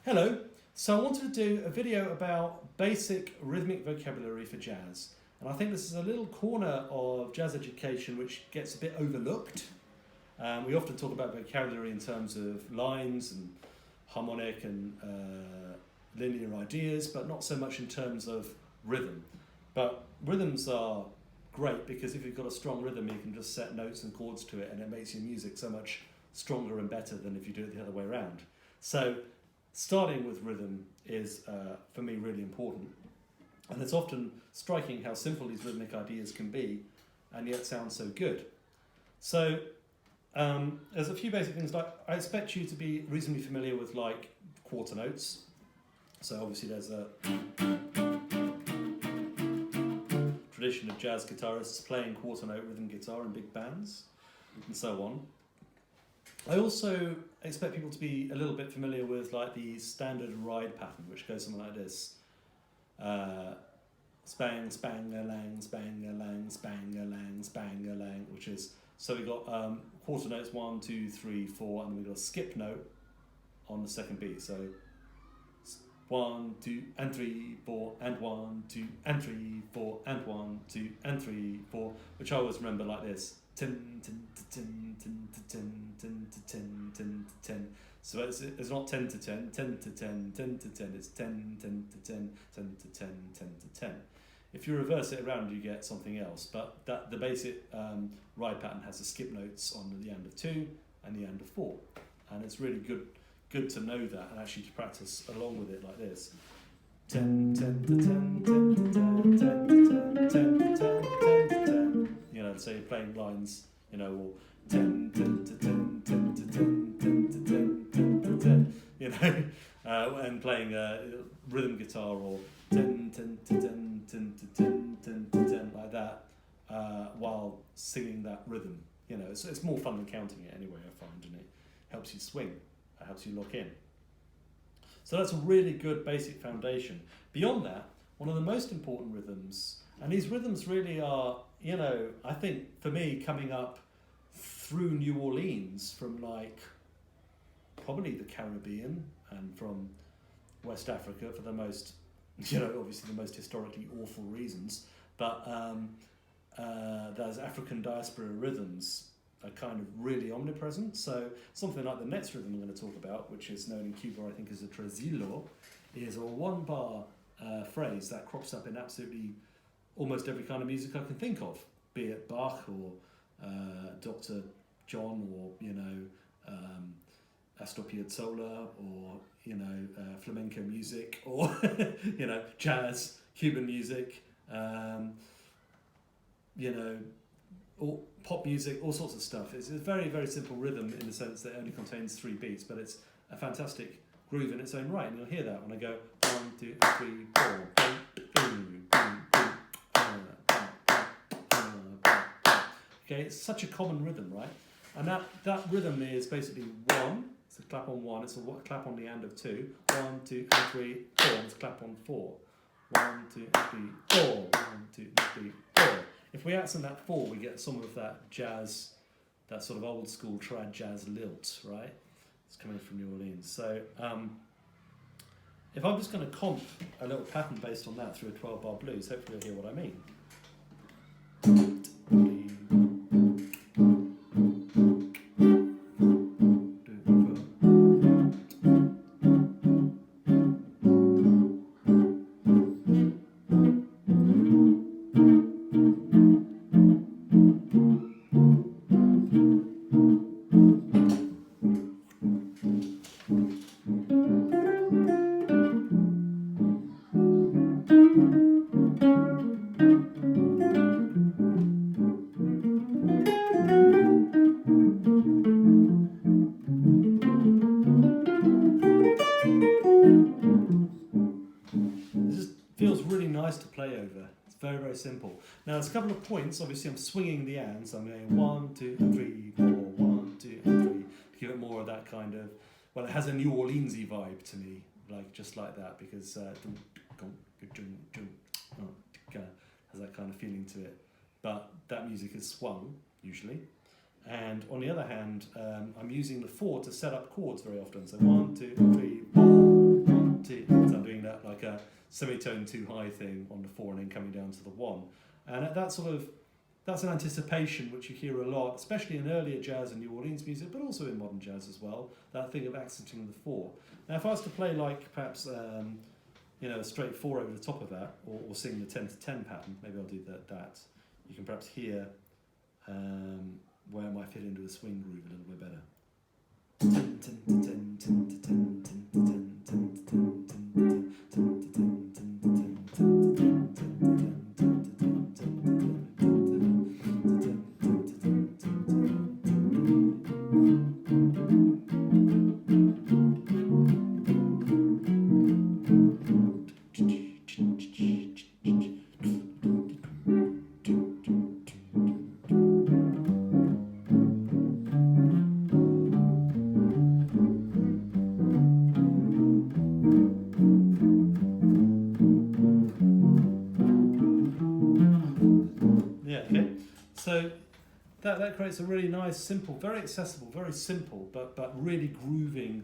Hello, so I wanted to do a video about basic rhythmic vocabulary for jazz. And I think this is a little corner of jazz education which gets a bit overlooked. We often talk about vocabulary in terms of lines and harmonic and linear ideas, but not so much in terms of rhythm. But rhythms are great because if you've got a strong rhythm, you can just set notes and chords to it, and it makes your music so much stronger and better than if you do it the other way around. So starting with rhythm is, for me, really important. And it's often striking how simple these rhythmic ideas can be and yet sound so good. So there's a few basic things. Like I expect you to be reasonably familiar with like quarter notes. So obviously there's a tradition of jazz guitarists playing quarter note rhythm guitar in big bands and so on. I also expect people to be a little bit familiar with like the standard ride pattern, which goes something like this. Spang, spang-a-lang, spang-a-lang, spang-a-lang, spang-a-lang, which is, so we've got quarter notes 1, 2, 3, 4, and then we've got a skip note on the second beat. So 1, 2, and 3, 4, and 1, 2, and 3, 4, and 1, 2, and 3, 4, which I always remember like this. Tin, tin, tin, tin, tin, tin, tin, tin, tin. So it's not 10 to 10, 10 to 10, 10 to 10, it's 10, 10 to 10, 10 to 10, 10 to 10. If you reverse it around, you get something else, but the basic ride pattern has the skip notes on the end of 2 and the end of 4. And it's really good to know that and actually to practice along with it like this. 10, 10 to 10, 10 to 10, 10 to 10, 10 to 10, 10 to 10. You know, so you're playing lines, you know, or 10, 10 to 10, 10 to 10, 10 to 10, 10 to 10, you know, and playing rhythm guitar or 10, 10 to 10, 10 to 10, 10 to 10, like that, while singing that rhythm. You know, it's more fun than counting it anyway, I find, and it helps you swing, it helps you lock in. So that's a really good basic foundation. Beyond that, one of the most important rhythms, and these rhythms really are, you know, I think for me coming up through New Orleans from like probably the Caribbean and from West Africa for the most, you know, obviously the most historically awful reasons, but those African diaspora rhythms are kind of really omnipresent. So something like the next rhythm I'm going to talk about, which is known in Cuba, I think, as a tresillo, is a one-bar phrase that crops up in absolutely almost every kind of music I can think of, be it Bach or Dr. John or, you know, Astor Piazzolla or, you know, flamenco music or, you know, jazz, Cuban music, you know, or pop music, all sorts of stuff. It's a very, very simple rhythm in the sense that it only contains 3 beats, but it's a fantastic groove in its own right. And you'll hear that when I go 1, 2, 3, 4. Okay, it's such a common rhythm, right? And that rhythm is basically 1, it's a clap on 1, it's a clap on the end of 2, 1, 2, 3, 4, it's a clap on 4. 1, 2, 3, 4, 1, 2, 3, 4. If we accent that 4, we get some of that jazz, that sort of old school trad jazz lilt, right? It's coming from New Orleans. So if I'm just going to comp a little pattern based on that through a 12-bar blues, hopefully you'll hear what I mean. Feels really nice to play over. It's very, very simple. Now there's a couple of points. Obviously I'm swinging the and, so I'm going 1, 2, 3, 4, 1, 2, 3, to give it more of that kind of, well, it has a New Orleansy vibe to me, like just like that, because has that kind of feeling to it. But that music is swung usually, And on the other hand, I'm using the 4 to set up chords very often. So 1, 2, 3, 4. semitone too high thing on the 4 and then coming down to the 1. And that's an anticipation which you hear a lot, especially in earlier jazz and New Orleans music, but also in modern jazz as well, that thing of accenting the 4. Now if I was to play like perhaps a straight 4 over the top of that, or sing the 10 to 10 pattern, maybe I'll do that. You can perhaps hear where it might fit into the swing groove a little bit better. So that creates a really nice, simple, very accessible, very simple, but really grooving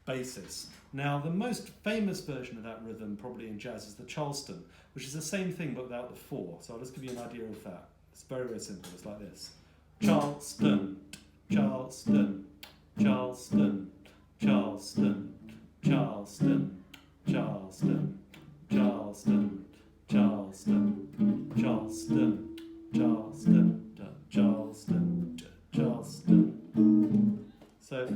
basis. Now, the most famous version of that rhythm, probably in jazz, is the Charleston, which is the same thing but without the 4. So I'll just give you an idea of that. It's very, very simple. It's like this. Charleston, Charleston, Charleston, Charleston, Charleston, Charleston, Charleston, Charleston, Charleston, Charleston, Charleston, Charleston. So,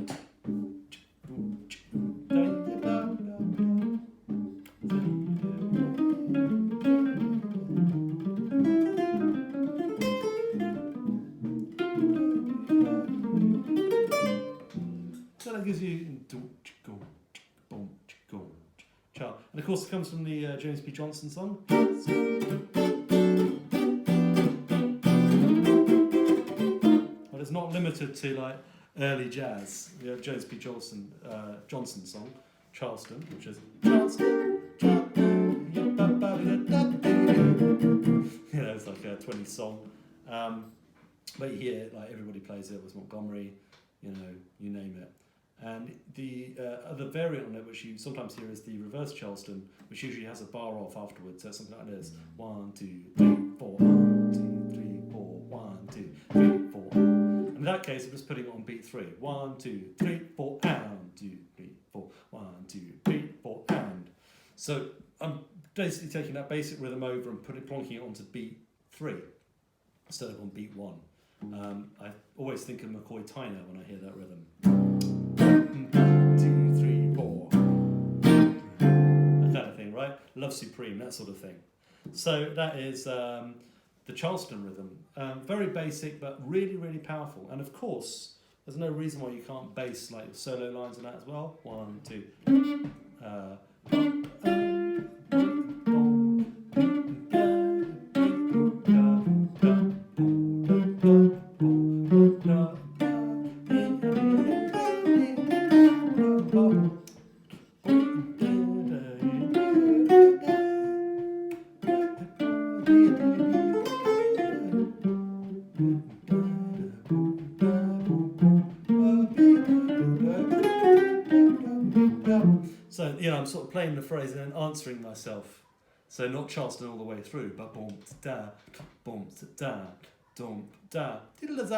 so that gives you, and of course it comes from the James P. Johnson song. It's not limited to like early jazz. We have James P. Johnson song, Charleston, which is Charleston, it's like a 20 song. But you hear like everybody plays it. It was Montgomery, you name it. And the other variant on it, which you sometimes hear, is the reverse Charleston, which usually has a bar off afterwards. So it's something like this: 1, 2, 3, 4, 1, 2, 3, 4, 1, 2, 3, 4. In that case, I'm just putting it on beat 3. 1, 2, 3, 4, and 2, 3, 4. 1, 2, 3, 4, and. So I'm basically taking that basic rhythm over and plonking it onto beat 3 instead of on beat 1. I always think of McCoy Tyner when I hear that rhythm. 1, 2, 3, 4. That kind of thing, right? Love Supreme, that sort of thing. So that is the Charleston rhythm. Very basic, but really, really powerful. And of course, there's no reason why you can't bass like solo lines on that as well. 1, 2. So, I'm sort of playing the phrase and then answering myself. So not Charleston all the way through, but boom da, boom da, dum da, and then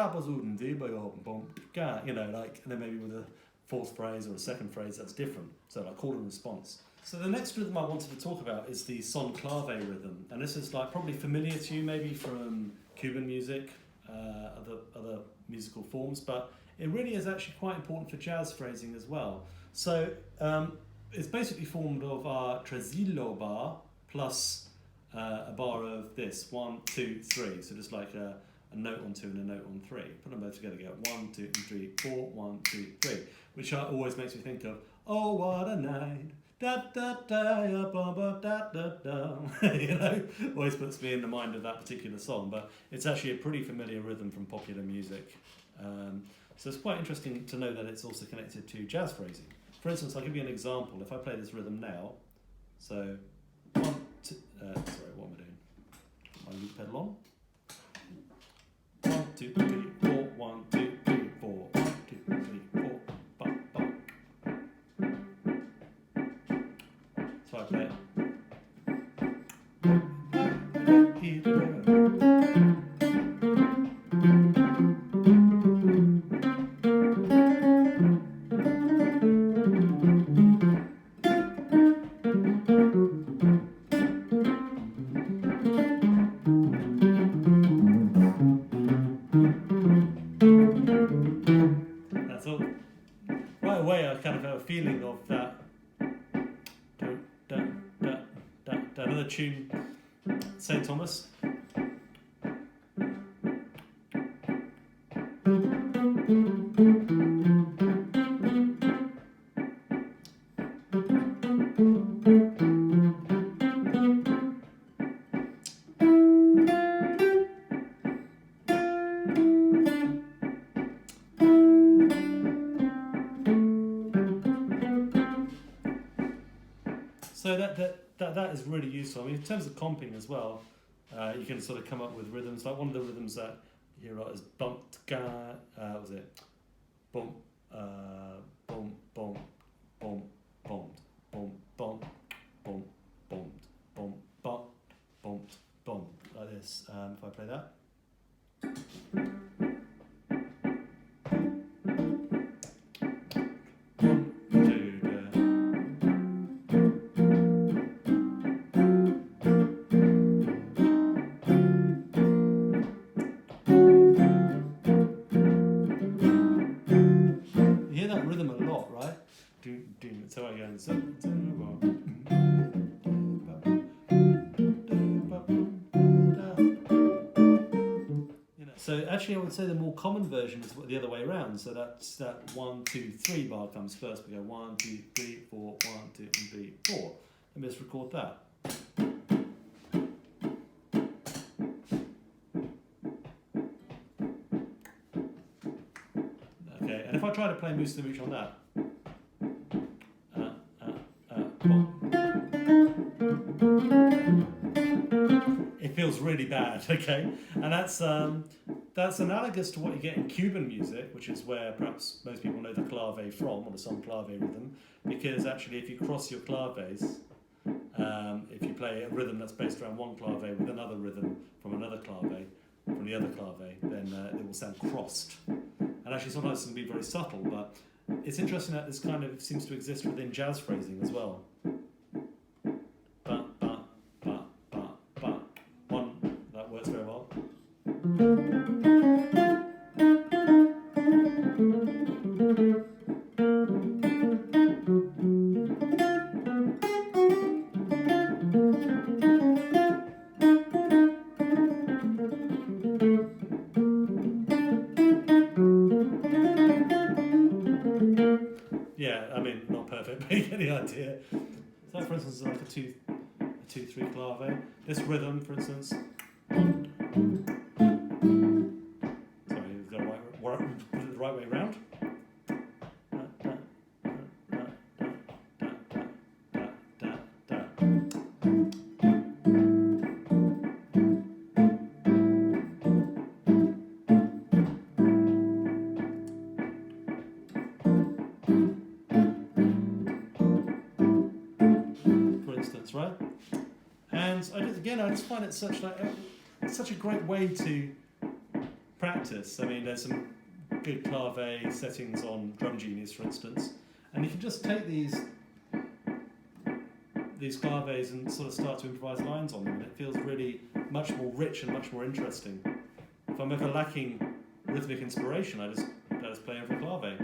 maybe with a fourth phrase or a second phrase that's different. So like call and response. So the next rhythm I wanted to talk about is the son clave rhythm, and this is like probably familiar to you maybe from Cuban music, other musical forms, but it really is actually quite important for jazz phrasing as well. So it's basically formed of our tresillo bar plus a bar of this 1, 2, 3. So just like a note on 2 and a note on 3. Put them both together, get 1, 2, 3, 4, 1, 2, 3, which always makes me think of "Oh what a night, da da da ya ba ba da da da." Always puts me in the mind of that particular song. But it's actually a pretty familiar rhythm from popular music. So it's quite interesting to know that it's also connected to jazz phrasing. For instance, I'll give you an example. If I play this rhythm now, so 1, 2, sorry, what am I doing? My loop pedal on. 1, 2, 3, 4, 1, 2, 3, 4, 1, 2, 3, 4, ba, ba. So I play it. That's all. Right away, I kind of have a feeling of that. Another tune, St. Thomas. So that is really useful. I mean, in terms of comping as well, you can sort of come up with rhythms. Like one of the rhythms that you hear a lot is bumped ga. What was it? Bump, bump, bump, bump, bumped, bump, bump, bump, bumped, bump, bump, bumped, bump. Like this. If I play that. Rhythm a lot, right? So again, so actually, I would say the more common version is the other way around. So that's that 1, 2, 3 bar comes first. We go 1, 2, 3, 4, 1, 2, 3, 4. Let me just record that. Okay, and if I try to play Moose the Mooch on that, it feels really bad. Okay, and that's analogous to what you get in Cuban music, which is where perhaps most people know the clave from, or the son clave rhythm, because actually if you cross your claves, if you play a rhythm that's based around one clave with another rhythm from another clave, from the other clave, then it will sound crossed. And actually sometimes it can be very subtle, but it's interesting that this kind of seems to exist within jazz phrasing as well. Ba, ba, ba, ba, ba. One, that works very well. Yeah, I mean, not perfect, but you get the idea. So that, for instance, is like a 2, 3 clave. This rhythm, for instance. Sorry, we've got to put it the right way around. Right, and I just find it such a great way to practice. I mean, there's some good clave settings on Drum Genius, for instance, and you can just take these claves and sort of start to improvise lines on them, and it feels really much more rich and much more interesting. If I'm ever lacking rhythmic inspiration, I just play every clave.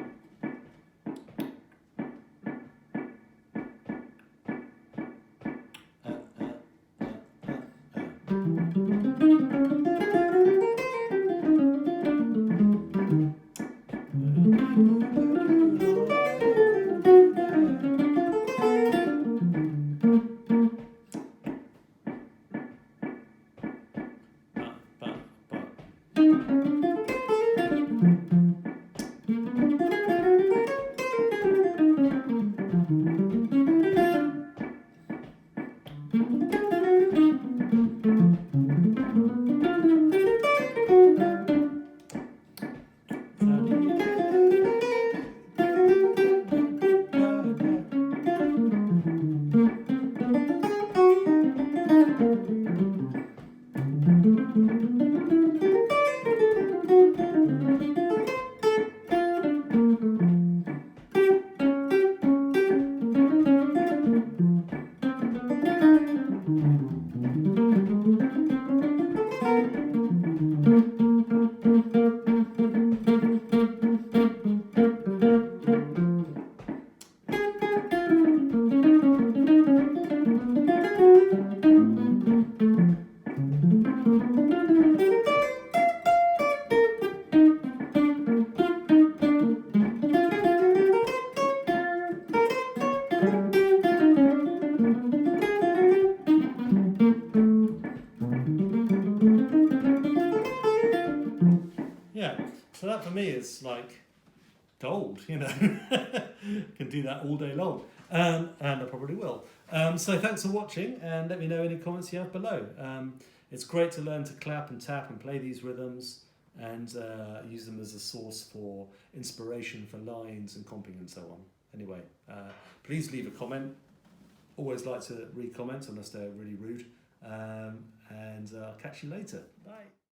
me is like gold, you know. Can do that all day long, and I probably will. So thanks for watching, and let me know any comments you have below. It's great to learn to clap and tap and play these rhythms, and use them as a source for inspiration for lines and comping and so on. Anyway, please leave a comment. Always like to read comments unless they're really rude. And I'll catch you later. Bye.